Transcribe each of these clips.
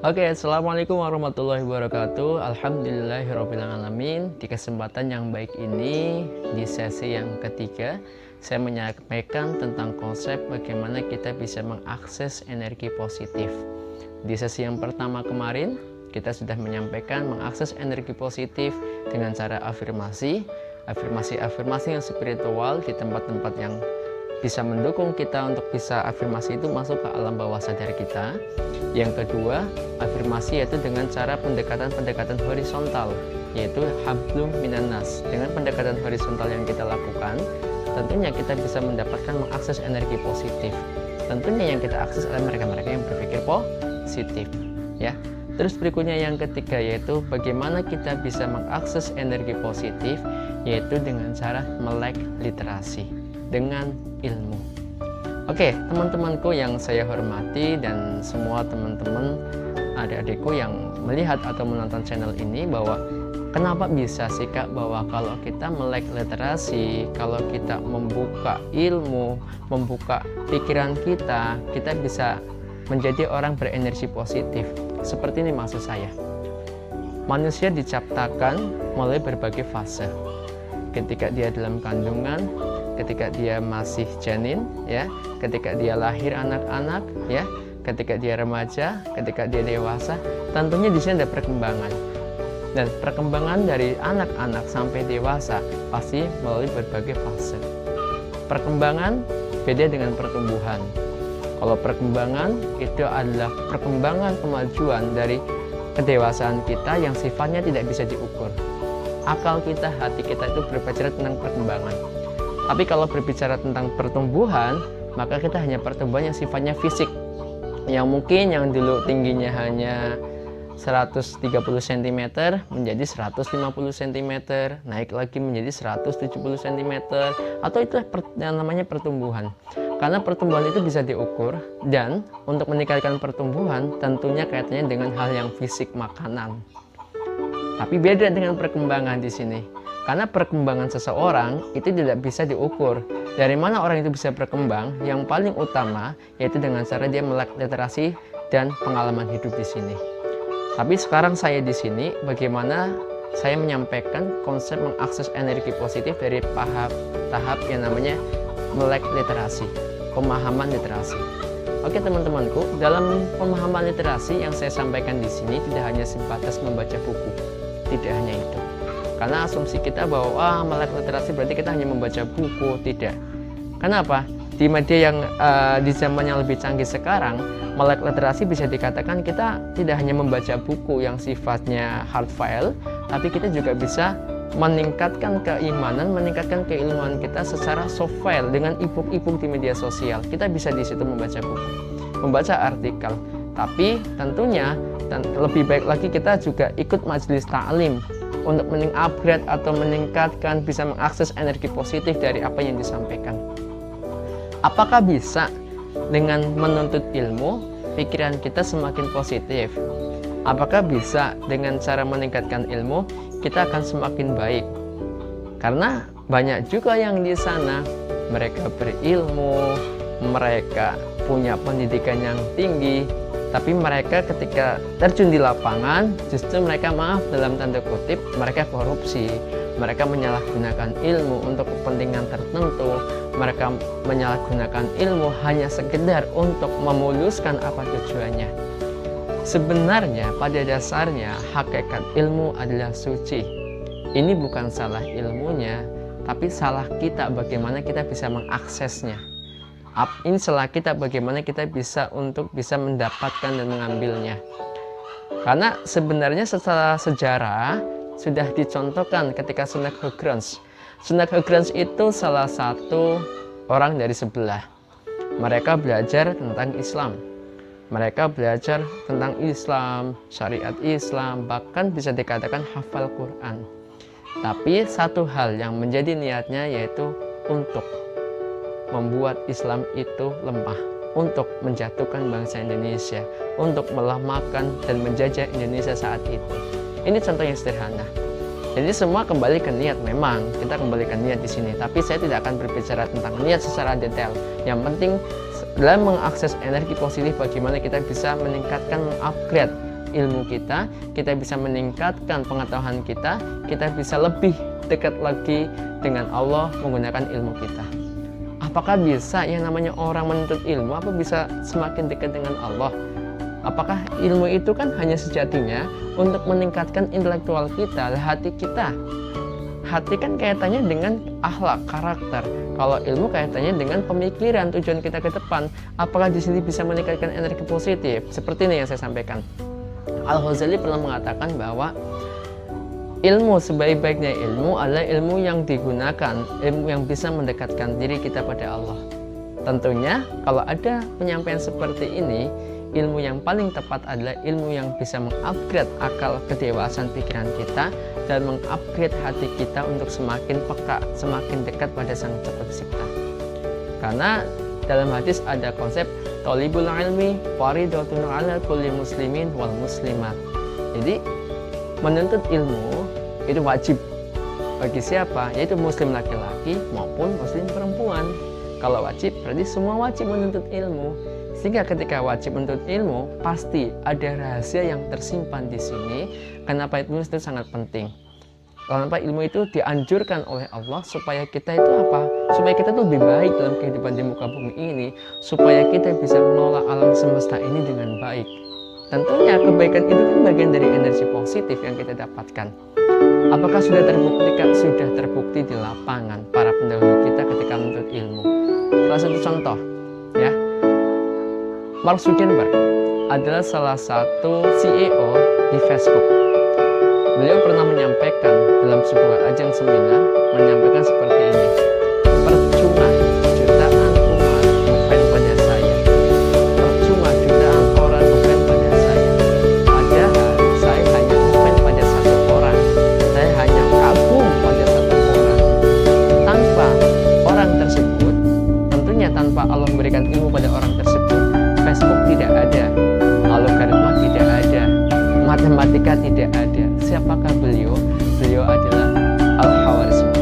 Oke, assalamualaikum warahmatullahi wabarakatuh. Alhamdulillahirrahmanirrahim. Di kesempatan yang baik ini, di sesi yang ketiga, saya menyampaikan tentang konsep bagaimana kita bisa mengakses energi positif. Di sesi yang pertama kemarin, kita sudah menyampaikan mengakses energi positif dengan cara afirmasi yang spiritual di tempat-tempat yang bisa mendukung kita untuk bisa afirmasi itu masuk ke alam bawah sadar kita. Yang kedua, afirmasi yaitu dengan cara pendekatan horizontal, yaitu hablum minannas. Dengan pendekatan horizontal yang kita lakukan, tentunya kita bisa mendapatkan mengakses energi positif. Tentunya yang kita akses adalah mereka-mereka yang berpikir positif, ya. Terus berikutnya yang ketiga yaitu bagaimana kita bisa mengakses energi positif, yaitu dengan cara melek literasi dengan ilmu. Oke, teman-temanku yang saya hormati dan semua teman-teman adik-adikku yang melihat atau menonton channel ini, bahwa kenapa bisa sih Kak bahwa kalau kita melek literasi, kalau kita membuka ilmu, membuka pikiran kita bisa menjadi orang berenergi positif. Seperti ini maksud saya. Manusia diciptakan melalui berbagai fase. Ketika dia dalam kandungan, ketika dia masih janin, ya, ketika dia lahir anak-anak, ya, ketika dia remaja, ketika dia dewasa, tentunya di sini ada perkembangan. Dan perkembangan dari anak-anak sampai dewasa pasti melalui berbagai fase. Perkembangan beda dengan pertumbuhan. Kalau perkembangan itu adalah perkembangan kemajuan dari kedewasaan kita yang sifatnya tidak bisa diukur. Akal kita, hati kita itu berbicara tentang perkembangan. Tapi kalau berbicara tentang pertumbuhan, maka kita hanya pertumbuhan yang sifatnya fisik. Yang mungkin yang dulu tingginya hanya 130 cm menjadi 150 cm, naik lagi menjadi 170 cm, atau itu yang namanya pertumbuhan. Karena pertumbuhan itu bisa diukur, dan untuk meningkatkan pertumbuhan tentunya kaitannya dengan hal yang fisik, makanan. Tapi beda dengan perkembangan di sini. Karena perkembangan seseorang itu tidak bisa diukur. Dari mana orang itu bisa berkembang? Yang paling utama yaitu dengan cara dia melek literasi dan pengalaman hidup di sini. Tapi sekarang saya di sini, bagaimana saya menyampaikan konsep mengakses energi positif dari tahap yang namanya melek literasi, pemahaman literasi. Oke teman-temanku, dalam pemahaman literasi yang saya sampaikan di sini tidak hanya sebatas membaca buku, tidak hanya itu. Karena asumsi kita bahwa melek literasi berarti kita hanya membaca buku, tidak. Kenapa? Di media yang di zaman yang lebih canggih sekarang, melek literasi bisa dikatakan kita tidak hanya membaca buku yang sifatnya hard file, tapi kita juga bisa meningkatkan keimanan, meningkatkan keilmuan kita secara soft file dengan e-book di media sosial. Kita bisa di situ membaca buku, membaca artikel. Tapi tentunya lebih baik lagi kita juga ikut majelis ta'lim untuk upgrade atau meningkatkan, bisa mengakses energi positif dari apa yang disampaikan. Apakah bisa dengan menuntut ilmu, pikiran kita semakin positif? Apakah bisa dengan cara meningkatkan ilmu, kita akan semakin baik? Karena banyak juga yang di sana, mereka berilmu, mereka punya pendidikan yang tinggi, tapi mereka ketika terjun di lapangan, justru mereka, maaf dalam tanda kutip, mereka korupsi. Mereka menyalahgunakan ilmu untuk kepentingan tertentu. Mereka menyalahgunakan ilmu hanya sekedar untuk memuluskan apa tujuannya. Sebenarnya pada dasarnya hakikat ilmu adalah suci. Ini bukan salah ilmunya, tapi salah kita bagaimana kita bisa mengaksesnya. Ini salah kita bagaimana kita bisa mendapatkan dan mengambilnya. Karena sebenarnya secara sejarah sudah dicontohkan ketika Sunan Huggrons. Sunan Huggrons itu salah satu orang dari sebelah. Mereka belajar tentang Islam. Mereka belajar tentang Islam, syariat Islam, bahkan bisa dikatakan hafal Quran. Tapi satu hal yang menjadi niatnya yaitu untuk membuat Islam itu lemah, untuk menjatuhkan bangsa Indonesia, untuk melemahkan dan menjajah Indonesia saat itu. Ini contoh yang sederhana. Jadi semua kembali ke niat, memang kita kembali ke niat di sini. Tapi saya tidak akan berbicara tentang niat secara detail. Yang penting dalam mengakses energi positif, bagaimana kita bisa meningkatkan, upgrade ilmu kita bisa meningkatkan pengetahuan kita bisa lebih dekat lagi dengan Allah menggunakan ilmu kita. Apakah bisa yang namanya orang menuntut ilmu, apa bisa semakin dekat dengan Allah? Apakah ilmu itu kan hanya sejatinya untuk meningkatkan intelektual kita, hati kita? Hati kan kaitannya dengan akhlak, karakter. Kalau ilmu kaitannya dengan pemikiran, tujuan kita ke depan. Apakah di sini bisa meningkatkan energi positif? Seperti ini yang saya sampaikan. Al-Ghazali pernah mengatakan bahwa ilmu sebaik-baiknya ilmu adalah ilmu yang digunakan, ilmu yang bisa mendekatkan diri kita pada Allah. Tentunya kalau ada penyampaian seperti ini, ilmu yang paling tepat adalah ilmu yang bisa mengupgrade akal kedewasaan pikiran kita dan mengupgrade hati kita untuk semakin peka, semakin dekat pada Sang Pencipta. Karena dalam hadis ada konsep thalibul ilmi faridatun 'ala kulli muslimin wal muslimat. Jadi menuntut ilmu itu wajib bagi siapa? Yaitu muslim laki-laki maupun muslim perempuan. Kalau wajib berarti semua wajib menuntut ilmu. Sehingga ketika wajib menuntut ilmu, pasti ada rahasia yang tersimpan di sini. Kenapa ilmu itu sangat penting? Kenapa ilmu itu dianjurkan oleh Allah supaya kita itu apa? Supaya kita itu lebih baik dalam kehidupan di muka bumi ini, supaya kita bisa mengelola alam semesta ini dengan baik. Tentunya kebaikan itu kan bagian dari energi positif yang kita dapatkan. Apakah sudah terbukti di lapangan para pendahulu kita ketika menuntut ilmu? Salah satu contoh, ya. Mark Zuckerberg adalah salah satu CEO di Facebook. Beliau pernah menyampaikan dalam sebuah ajang seminar, menyampaikan seperti ini: percuma jutaan umat bukan pada saya, percuma jutaan orang bukan pada saya, padahal saya hanya bukan pada satu orang, saya hanya kagum pada satu orang. Tanpa orang tersebut, tentunya tanpa Allah memberikan ilmu pada orang tersebut, Facebook tidak ada, algoritma tidak ada, matematika tidak ada. Siapakah beliau? Beliau adalah Al-Khwarizmi.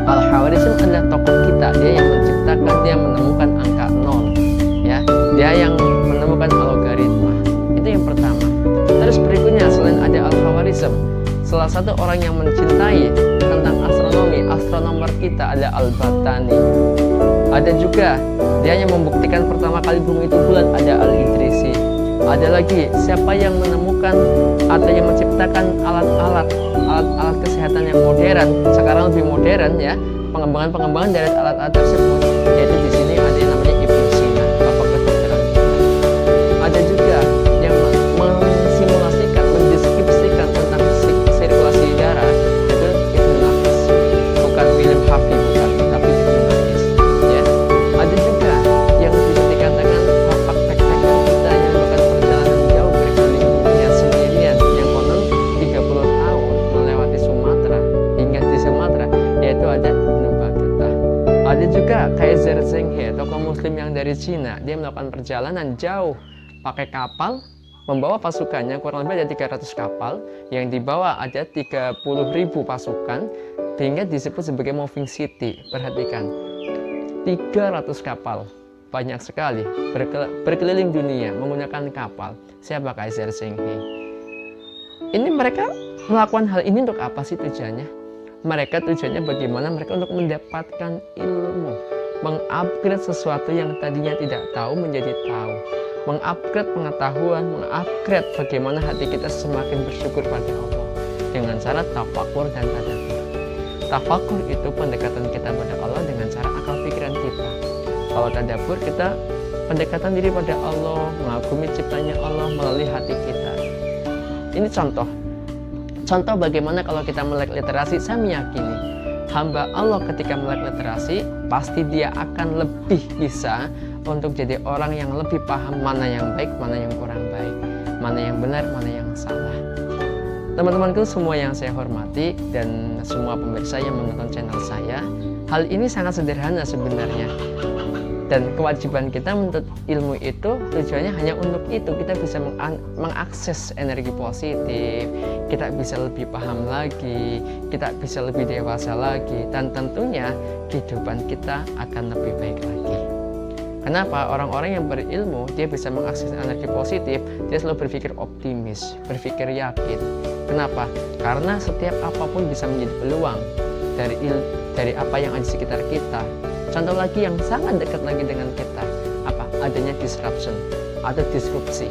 Al-Khwarizmi adalah tokoh kita, dia yang menciptakan, dia menemukan angka 0, ya, dia yang menemukan algoritma. Itu yang pertama. Terus berikutnya, selain ada Al-Khwarizmi, salah satu orang yang mencintai tentang astronomi, astronomer kita ada Al-Battani. Ada juga dia yang membuktikan pertama kali bumi itu bulat, ada Al-Idrisi. Ada lagi siapa yang menemukan atau yang menciptakan alat-alat kesehatan yang modern, sekarang lebih modern, ya, pengembangan dari alat-alat tersebut, yaitu di sini ada yang namanya Ibnu Sina, bapak kedokteran. Ada juga yang mensimulasikan, mendeskripsikan tentang sirkulasi darah, yaitu Ibnu Nafis, bukan William Harvey, bukan, tapi Ibnu Nafis, ya. Ada juga yang bisa dikatakan bapak backpacker kita yang melakukan perjalanan jauh berkeliling dunia sendirian, yang konon 30 tahun melewati Sumatera hingga di Sumatera, yaitu ada Ibnu Battuta. Ada juga Kaiser Zheng He, tokoh muslim yang dari Cina. Dia melakukan perjalanan jauh pakai kapal, membawa pasukannya, kurang lebih ada 300 kapal, yang dibawa ada 30.000 pasukan, sehingga disebut sebagai moving city. Perhatikan, 300 kapal, banyak sekali, berkeliling dunia menggunakan kapal. Siapa Kaiser Zheng He? Ini mereka melakukan hal ini untuk apa sih tujuannya? Mereka tujuannya bagaimana mereka untuk mendapatkan ilmu, mengupgrade sesuatu yang tadinya tidak tahu menjadi tahu, mengupgrade pengetahuan, mengupgrade bagaimana hati kita semakin bersyukur pada Allah dengan cara tafakur dan tadabbur. Tafakur itu pendekatan kita pada Allah dengan cara akal pikiran kita. Kalau tadabbur, kita pendekatan diri pada Allah, mengagumi ciptanya Allah melalui hati kita. Ini contoh bagaimana kalau kita melek literasi. Saya meyakini hamba Allah ketika melek literasi, pasti dia akan lebih bisa untuk jadi orang yang lebih paham mana yang baik, mana yang kurang baik, mana yang benar, mana yang salah. Teman-temanku semua yang saya hormati dan semua pemirsa yang menonton channel saya, hal ini sangat sederhana sebenarnya. Dan kewajiban kita menuntut ilmu itu tujuannya hanya untuk itu. Kita bisa mengakses energi positif, kita bisa lebih paham lagi, kita bisa lebih dewasa lagi, dan tentunya kehidupan kita akan lebih baik lagi. Kenapa? Orang-orang yang berilmu, dia bisa mengakses energi positif, dia selalu berpikir optimis, berpikir yakin. Kenapa? Karena setiap apapun bisa menjadi peluang dari apa yang ada di sekitar kita. Contoh lagi yang sangat dekat lagi dengan kita, apa? Adanya disruption atau disrupsi.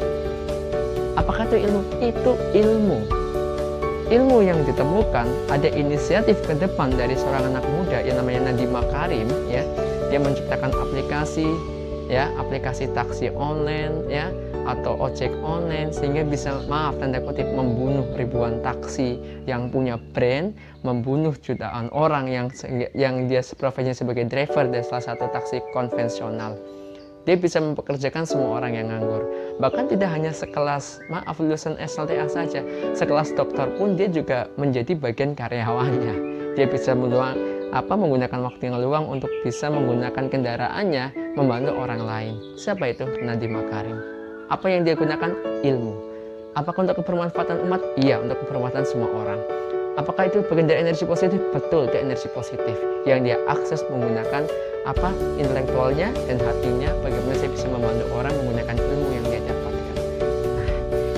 Apakah itu ilmu? Itu ilmu. Ilmu yang ditemukan, ada inisiatif ke depan dari seorang anak muda yang namanya Nadiem Makarim, ya. Dia menciptakan aplikasi taksi online, ya, atau ojek online, sehingga bisa, maaf tanda kutip, membunuh ribuan taksi yang punya brand, membunuh jutaan orang yang dia profesinya sebagai driver dari salah satu taksi konvensional. Dia bisa mempekerjakan semua orang yang nganggur. Bahkan tidak hanya sekelas, lulusan SLTA saja, sekelas dokter pun dia juga menjadi bagian karyawannya. Dia bisa menggunakan waktu yang luang untuk bisa menggunakan kendaraannya membantu orang lain. Siapa itu? Nadiem Makarim. Apa yang dia gunakan? Ilmu. Apakah untuk kebermanfaatan umat? Iya, untuk kebermanfaatan semua orang. Apakah itu bagian dari energi positif? Betul, itu energi positif yang dia akses menggunakan intelektualnya dan hatinya. Bagaimana saya bisa membantu orang menggunakan ilmu yang dia dapatkan. Nah,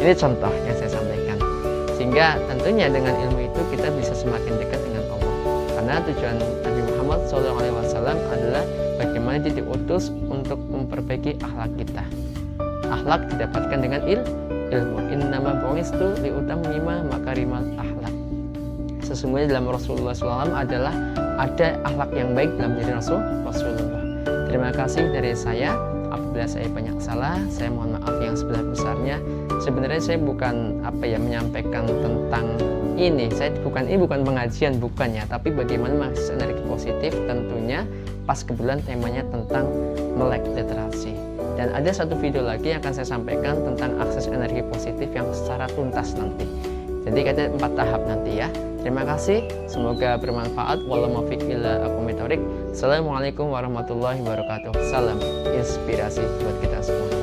ini contoh yang saya sampaikan. Sehingga tentunya dengan ilmu itu kita bisa semakin dekat dengan Allah. Karena tujuan Nabi Muhammad SAW adalah bagaimana dia diutus untuk memperbaiki akhlak kita. Akhlak didapatkan dengan ilmu. Innama bu'istu liutammima makarimal akhlak. Sesungguhnya dalam Rasulullah SAW adalah ada akhlak yang baik dalam diri Rasulullah. Terima kasih dari saya. Apabila saya banyak salah, saya mohon maaf yang sebesar-besarnya. Sebenarnya saya bukan menyampaikan tentang ini. Ini bukan pengajian, bukan ya. Tapi bagaimana mengakses energi positif, tentunya pas kebetulan temanya tentang melek literasi. Dan ada satu video lagi yang akan saya sampaikan tentang akses energi positif yang secara tuntas nanti. Jadi ada 4 tahap nanti ya. Terima kasih, semoga bermanfaat. Wallahu muwaffiq ila aqwamit thoriq. Assalamualaikum warahmatullahi wabarakatuh. Salam inspirasi buat kita semua.